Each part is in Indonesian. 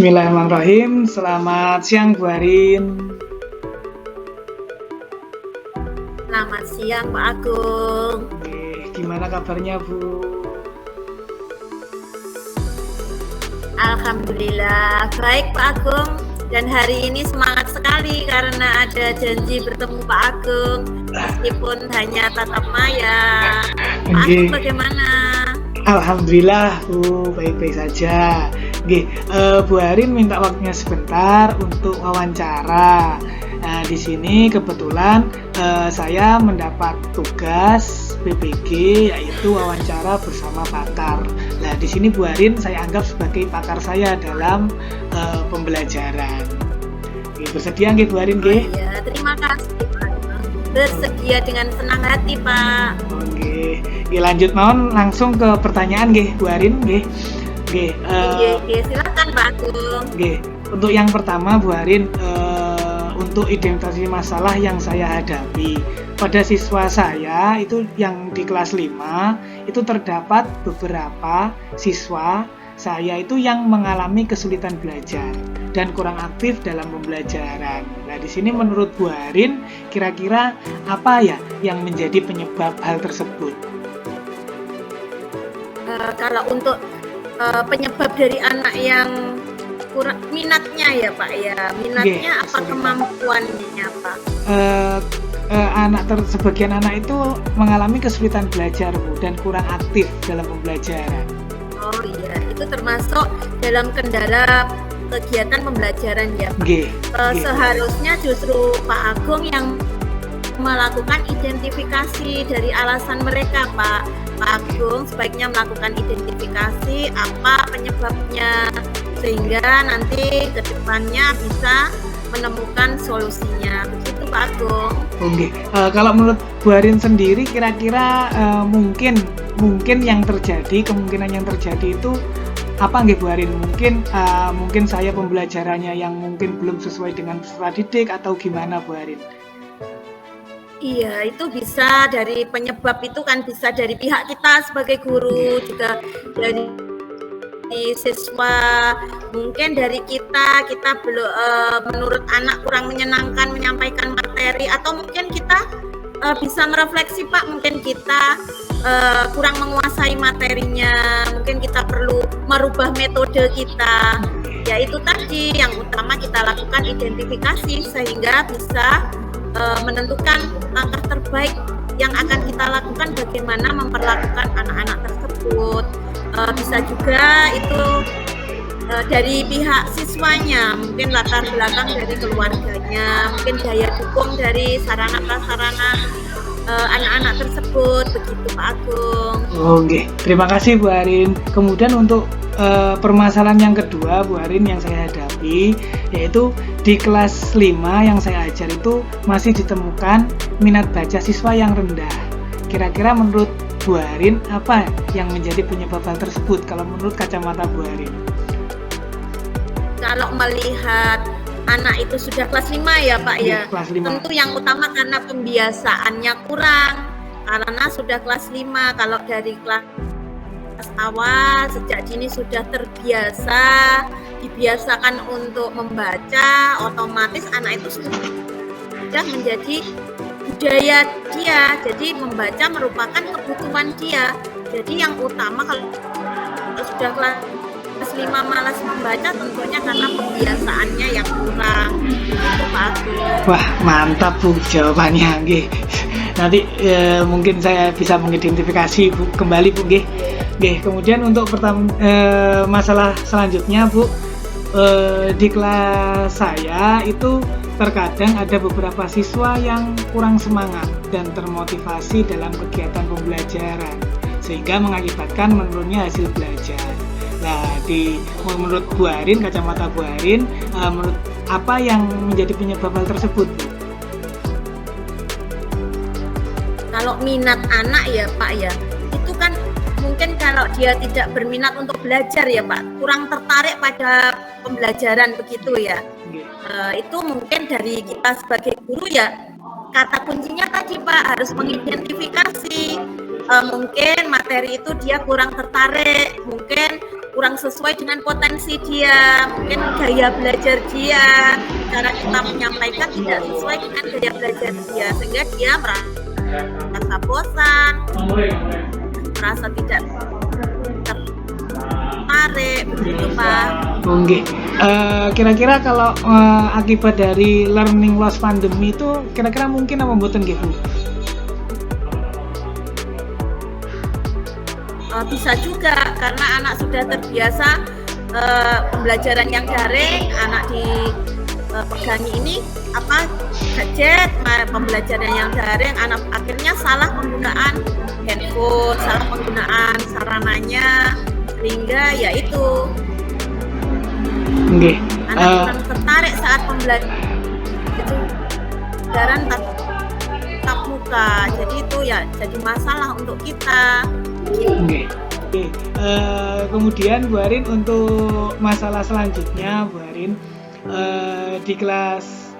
Bismillahirrahmanirrahim. Selamat siang Bu Arin. Selamat siang Pak Agung. Gimana kabarnya Bu? Alhamdulillah baik Pak Agung. Dan hari ini semangat sekali karena ada janji bertemu Pak Agung meskipun hanya tatap maya. Pak Agung bagaimana? Alhamdulillah Bu, baik-baik saja. Bu Arin minta waktunya sebentar untuk wawancara. Nah, di sini kebetulan saya mendapat tugas PPG yaitu wawancara bersama pakar. Nah, di sini Bu Arin saya anggap sebagai pakar saya dalam pembelajaran. Bersedia nggih Bu Arin nggih? Ya, terima kasih Pak. Bersedia dengan senang hati Pak. Oke. Lanjut mohon langsung ke pertanyaan nggih Bu Arin nggih. Silakan Pak Agung. Untuk yang pertama Bu Arin, untuk identifikasi masalah yang saya hadapi pada siswa saya itu yang di kelas 5 itu terdapat beberapa siswa saya itu yang mengalami kesulitan belajar dan kurang aktif dalam pembelajaran. Nah, di sini menurut Bu Arin kira-kira apa ya yang menjadi penyebab hal tersebut? Kalau untuk penyebab dari anak yang kurang minatnya ya Pak ya, minatnya apa kemampuannya Pak? Sebagian anak itu mengalami kesulitan belajar Bu dan kurang aktif dalam pembelajaran. Oh iya, itu termasuk dalam kendala kegiatan pembelajaran ya Pak. Seharusnya justru Pak Agung yang melakukan identifikasi dari alasan mereka Pak. Pak Agung sebaiknya melakukan identifikasi apa penyebabnya sehingga nanti ke depannya bisa menemukan solusinya. Begitu Pak Agung. Kalau menurut Bu Arin sendiri kira-kira mungkin yang terjadi, kemungkinan yang terjadi itu apa nggih Bu Arin? Mungkin saya pembelajarannya yang mungkin belum sesuai dengan peserta didik atau gimana Bu Arin? Iya, itu bisa dari penyebab itu kan bisa dari pihak kita sebagai guru, juga dari siswa, mungkin dari kita belum menurut anak kurang menyenangkan menyampaikan materi, atau mungkin kita bisa merefleksi Pak, mungkin kita kurang menguasai materinya, mungkin kita perlu merubah metode kita. Ya itu tadi yang utama kita lakukan identifikasi sehingga bisa menentukan langkah terbaik yang akan kita lakukan bagaimana memperlakukan anak-anak tersebut. Bisa juga itu dari pihak siswanya, mungkin latar belakang dari keluarganya, mungkin daya dukung dari sarana prasarana anak-anak tersebut, begitu Pak Agung. Terima kasih Bu Arin. Kemudian untuk permasalahan yang kedua Bu Arin yang saya hadapi yaitu di kelas 5 yang saya ajar itu masih ditemukan minat baca siswa yang rendah. Kira-kira menurut Bu Arin apa yang menjadi penyebab hal tersebut kalau menurut kacamata Bu Arin? Kalau melihat anak itu sudah kelas 5 ya Pak ya, tentu yang utama karena pembiasaannya kurang, karena sudah kelas 5. Kalau dari kelas awal sejak dini sudah terbiasa, dibiasakan untuk membaca, otomatis anak itu sudah menjadi budaya dia, jadi membaca merupakan kebutuhan dia. Jadi yang utama kalau sudah kelas 5 malas membaca tentunya karena pembiasaannya yang kurang. Itu Pak Agung. Wah mantap Bu jawabannya nggih. Nanti mungkin saya bisa mengidentifikasi Bu kembali Bu nggih. Kemudian untuk masalah selanjutnya Bu, di kelas saya itu terkadang ada beberapa siswa yang kurang semangat dan termotivasi dalam kegiatan pembelajaran sehingga mengakibatkan menurunnya hasil belajar. Nah, menurut Bu Arin, kacamata Bu Arin, menurut apa yang menjadi penyebab hal tersebut Bu? Kalau minat anak ya Pak ya, itu kan mungkin kalau dia tidak berminat untuk belajar ya Pak, kurang tertarik pada pembelajaran begitu ya. Itu mungkin dari kita sebagai guru ya, kata kuncinya tadi Pak harus mengidentifikasi mungkin materi itu dia kurang tertarik, mungkin kurang sesuai dengan potensi dia, mungkin gaya belajar dia, cara kita menyampaikan tidak sesuai dengan gaya belajar dia, sehingga dia merasa bosan, merasa tidak tertarik, begitu Pak. Oke. Kira-kira kalau akibat dari learning loss pandemi itu kira-kira mungkin apa mboten nggih, Bu? Bisa juga karena anak sudah terbiasa pembelajaran yang daring, anak dipegangi ini gadget, pembelajaran yang daring, anak akhirnya salah penggunaan handphone, salah penggunaan sarananya, sehingga ya itu anak kurang tertarik saat pembelajaran tatap muka, jadi itu ya jadi masalah untuk kita. Oke. Kemudian Bu Arin untuk masalah selanjutnya, Bu Arin, di kelas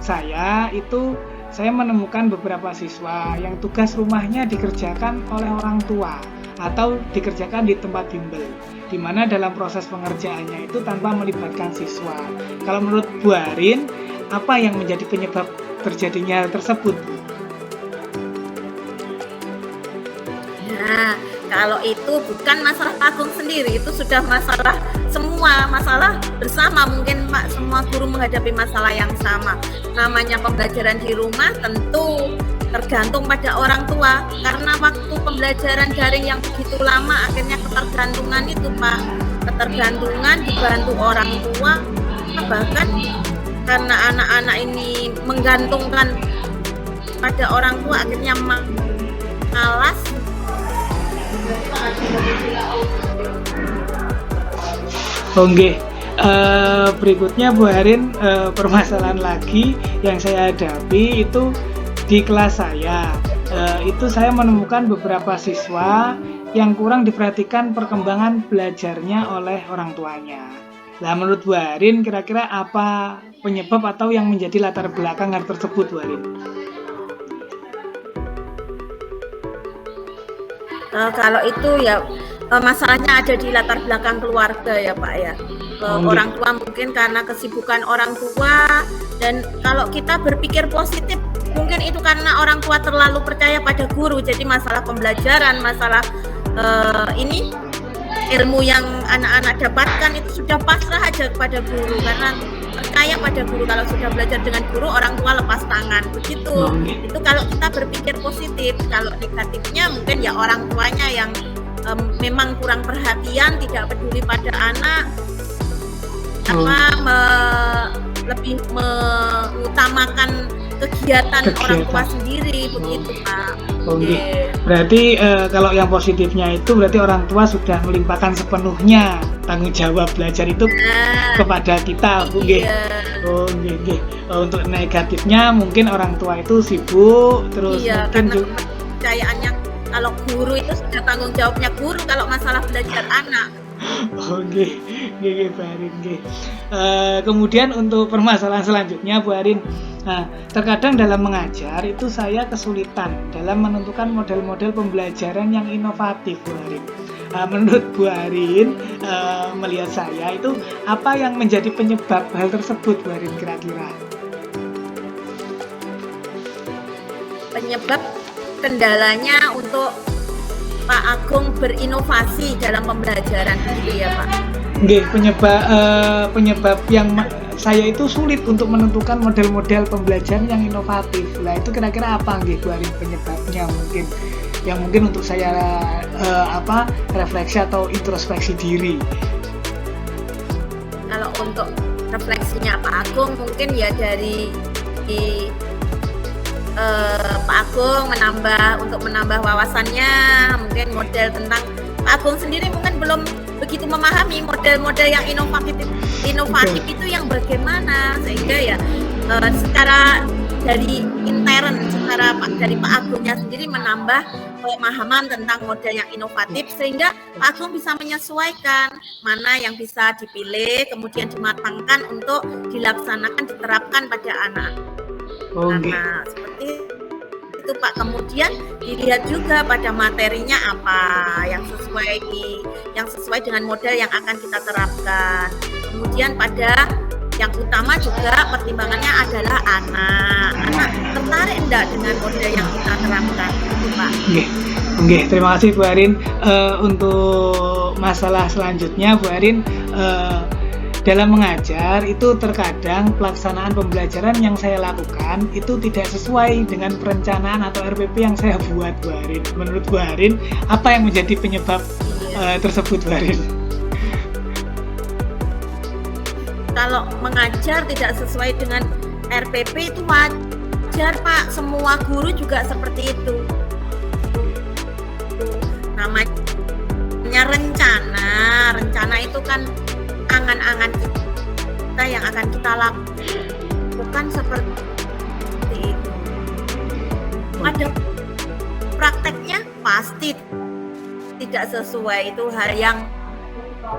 saya itu saya menemukan beberapa siswa yang tugas rumahnya dikerjakan oleh orang tua atau dikerjakan di tempat bimbel, di mana dalam proses pengerjaannya itu tanpa melibatkan siswa. Kalau menurut Bu Arin, apa yang menjadi penyebab terjadinya tersebut, Bu? Nah, kalau itu bukan masalah Pak Agung sendiri, itu sudah masalah semua, masalah bersama. Mungkin Pak, semua guru menghadapi masalah yang sama. Namanya pembelajaran di rumah tentu tergantung pada orang tua, karena waktu pembelajaran daring yang begitu lama, akhirnya ketergantungan itu Pak, ketergantungan dibantu orang tua, bahkan karena anak-anak ini menggantungkan pada orang tua, akhirnya malas. Oke, berikutnya Bu Arin, permasalahan lagi yang saya hadapi itu di kelas saya. Itu saya menemukan beberapa siswa yang kurang diperhatikan perkembangan belajarnya oleh orang tuanya. Nah, menurut Bu Arin, kira-kira apa penyebab atau yang menjadi latar belakang hal tersebut, Bu Arin? Kalau itu ya masalahnya ada di latar belakang keluarga ya Pak ya. Orang tua mungkin karena kesibukan orang tua, dan kalau kita berpikir positif mungkin itu karena orang tua terlalu percaya pada guru, jadi masalah pembelajaran, masalah ini ilmu yang anak-anak dapatkan itu sudah pasrah aja kepada guru, karena percaya pada guru. Kalau sudah belajar dengan guru, orang tua lepas tangan, begitu. Itu kalau kita berpikir positif. Kalau negatifnya mungkin ya orang tuanya yang memang kurang perhatian, tidak peduli pada anak, lebih mengutamakan kegiatan orang tua sendiri, begitu Pak. Berarti kalau yang positifnya itu berarti orang tua sudah melimpahkan sepenuhnya tanggung jawab belajar itu kepada kita, Bu. Untuk negatifnya mungkin orang tua itu sibuk terus, mungkin karena kepercayaannya kalau guru itu sudah tanggung jawabnya guru kalau masalah belajar anak. Bu Arin. Kemudian untuk permasalahan selanjutnya, Bu Arin, terkadang dalam mengajar itu saya kesulitan dalam menentukan model-model pembelajaran yang inovatif, Bu Arin. Menurut Bu Arin, melihat saya itu apa yang menjadi penyebab hal tersebut, Bu Arin, kira-kira? Penyebab kendalanya untuk Pak Agung berinovasi dalam pembelajaran, gitu ya Pak? Penyebab yang saya itu sulit untuk menentukan model-model pembelajaran yang inovatif. Lah itu kira-kira apa Bu Arin penyebabnya, mungkin untuk saya refleksi atau introspeksi diri. Kalau untuk refleksinya Pak Agung mungkin ya dari Pak Agung untuk menambah wawasannya, mungkin model tentang Pak Agung sendiri mungkin belum begitu memahami model-model yang inovatif itu yang bagaimana, sehingga ya secara dari intern, dari Pak Agungnya sendiri menambah pemahaman tentang model yang inovatif, sehingga Pak Agung bisa menyesuaikan mana yang bisa dipilih kemudian dimatangkan untuk dilaksanakan, diterapkan pada anak. Seperti itu gitu Pak. Kemudian dilihat juga pada materinya apa yang sesuai dengan model yang akan kita terapkan. Kemudian pada yang utama juga pertimbangannya adalah anak tertarik enggak dengan model yang kita terapkan, gitu Pak. Oke, terima kasih Bu Arin. Untuk masalah selanjutnya Bu Arin, dalam mengajar itu terkadang pelaksanaan pembelajaran yang saya lakukan itu tidak sesuai dengan perencanaan atau RPP yang saya buat Bu Arin. Menurut Bu Arin, apa yang menjadi penyebab tersebut Bu Arin? Kalau mengajar tidak sesuai dengan RPP itu wajar Pak, semua guru juga seperti itu. Namanya rencana itu kan angan-angan kita yang akan kita lakukan seperti itu. Ada prakteknya pasti tidak sesuai, itu hal yang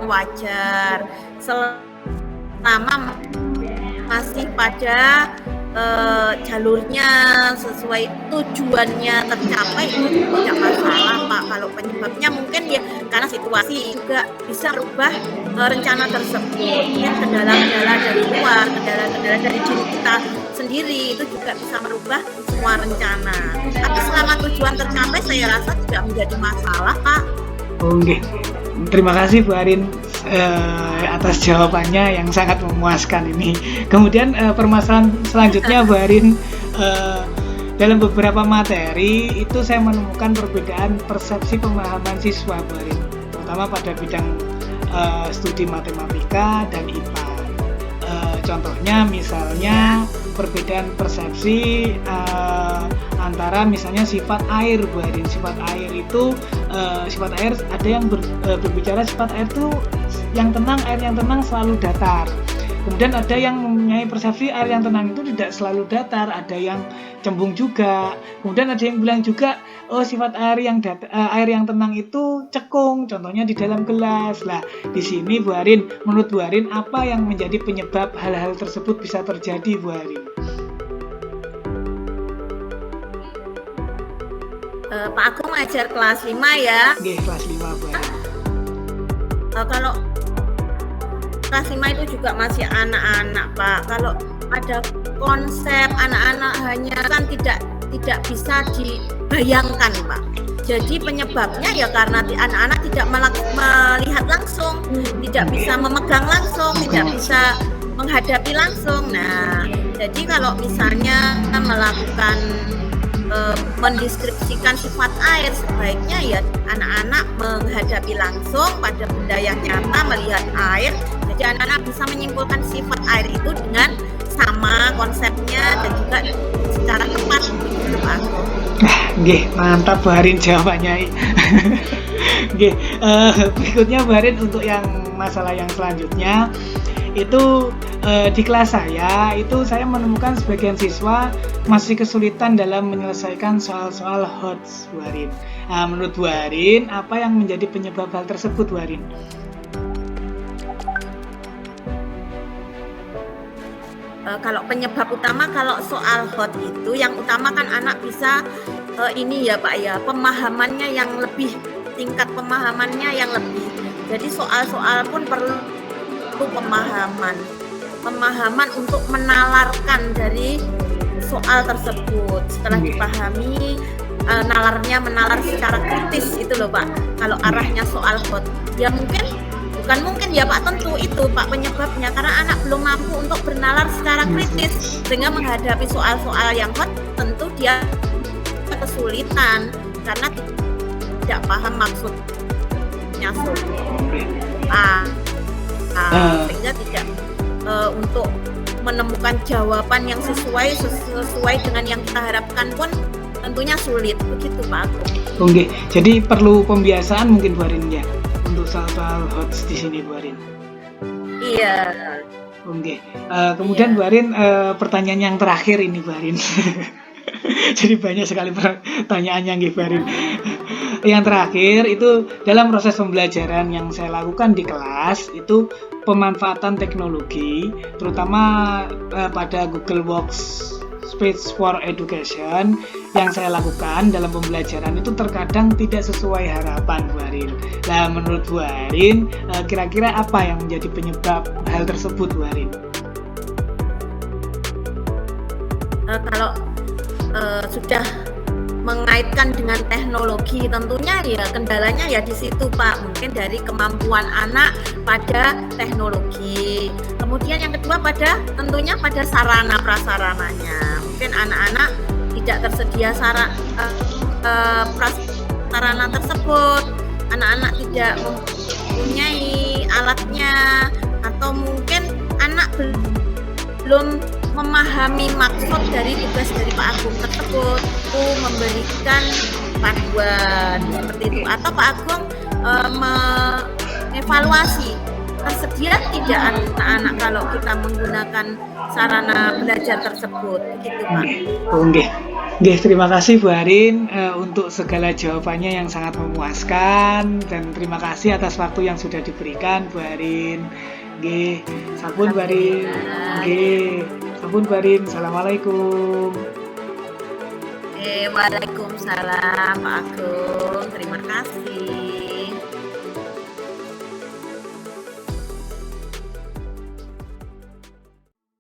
wajar selama masih pada jalurnya sesuai tujuannya tercapai, itu tidak masalah Pak. Kalau penyebabnya mungkin ya karena situasi juga bisa merubah rencana tersebut, mungkin kendala-kendala dari luar, kendala-kendala dari diri kita sendiri itu juga bisa merubah semua rencana. Tapi selama tujuan tercapai saya rasa tidak menjadi masalah Pak. Oke, terima kasih Bu Arin atas jawabannya yang sangat memuaskan ini. Kemudian permasalahan selanjutnya Bu Arin, dalam beberapa materi itu saya menemukan perbedaan persepsi pemahaman siswa Bu Arin, terutama pada bidang studi matematika dan IPA. Contohnya misalnya perbedaan persepsi antara misalnya sifat air Bu Arin. Sifat air itu sifat air ada yang berbicara sifat air itu yang tenang, air yang tenang selalu datar. Kemudian ada yang mempunyai persepsi air yang tenang itu tidak selalu datar, ada yang cembung juga. Kemudian ada yang bilang juga sifat air yang tenang itu cekung, contohnya di dalam gelas. Lah, di sini Bu Arin, menurut Bu Arin apa yang menjadi penyebab hal-hal tersebut bisa terjadi Bu Arin? Pak Agung ngajar kelas 5 ya. Oke, kelas 5 Bu Arin. Kalau kelas 5 itu juga masih anak-anak Pak. Kalau ada konsep anak-anak hanya kan tidak bisa dibayangkan Pak. Jadi penyebabnya ya karena anak-anak tidak melihat langsung, tidak bisa memegang langsung, tidak bisa menghadapi langsung. Nah, jadi kalau misalnya melakukan mendeskripsikan sifat air, sebaiknya ya anak-anak menghadapi langsung pada benda yang nyata, melihat air. Jadi anak-anak bisa menyimpulkan sifat air itu dengan sama konsepnya dan juga secara tepat begitu Pak. Nggih, mantap Bu Arin jawabannya. Nggih, berikutnya Bu Arin untuk yang masalah yang selanjutnya itu di kelas saya itu saya menemukan sebagian siswa masih kesulitan dalam menyelesaikan soal-soal HOTS Bu Arin. Menurut Bu Arin, apa yang menjadi penyebab hal tersebut Bu Arin? Kalau penyebab utama kalau soal HOT itu yang utama kan anak bisa ini ya Pak ya, pemahamannya yang lebih, tingkat pemahamannya yang lebih. Jadi soal-soal pun perlu pemahaman untuk menalarkan dari soal tersebut. Setelah dipahami menalar secara kritis itu loh Pak. Kalau arahnya soal HOT ya bukan mungkin ya Pak, tentu itu Pak penyebabnya karena anak belum mampu untuk bernalar secara kritis sehingga menghadapi soal-soal yang HOT tentu dia kesulitan karena tidak paham maksudnya sehingga tidak untuk menemukan jawaban yang sesuai dengan yang kita harapkan pun tentunya sulit begitu Pak. Oke, jadi perlu pembiasaan mungkin Bu Arin ya untuk soal-soal HOTS di sini Bu Arin. Iya. Oke. Kemudian Bu Arin, pertanyaan yang terakhir ini Bu Arin. Jadi banyak sekali pertanyaannya nggih Bu Arin. Yang terakhir itu dalam proses pembelajaran yang saya lakukan di kelas itu pemanfaatan teknologi terutama pada Google Space for Education yang saya lakukan dalam pembelajaran itu terkadang tidak sesuai harapan Bu Arin. Nah, menurut Bu Arin, kira-kira apa yang menjadi penyebab hal tersebut Bu Arin? Kalau sudah mengaitkan dengan teknologi, tentunya ya kendalanya ya di situ Pak, mungkin dari kemampuan anak pada teknologi. Kemudian yang kedua tentunya pada sarana prasarananya, mungkin anak-anak tidak tersedia prasarana tersebut, anak-anak tidak mempunyai alatnya, atau mungkin anak belum memahami maksud dari tugas dari Pak Agung tersebut, memberikan panduan seperti itu, atau Pak Agung mengevaluasi tersedia tidak anak-anak kalau kita menggunakan sarana belajar tersebut, begitu Pak. Nggih, terima kasih Bu Arin untuk segala jawabannya yang sangat memuaskan, dan terima kasih atas waktu yang sudah diberikan Bu Arin. Nggih, sampun Bu Arin. Nggih, sampun Bu Arin. Assalamualaikum. Waalaikumsalam Pak Agung. Terima kasih.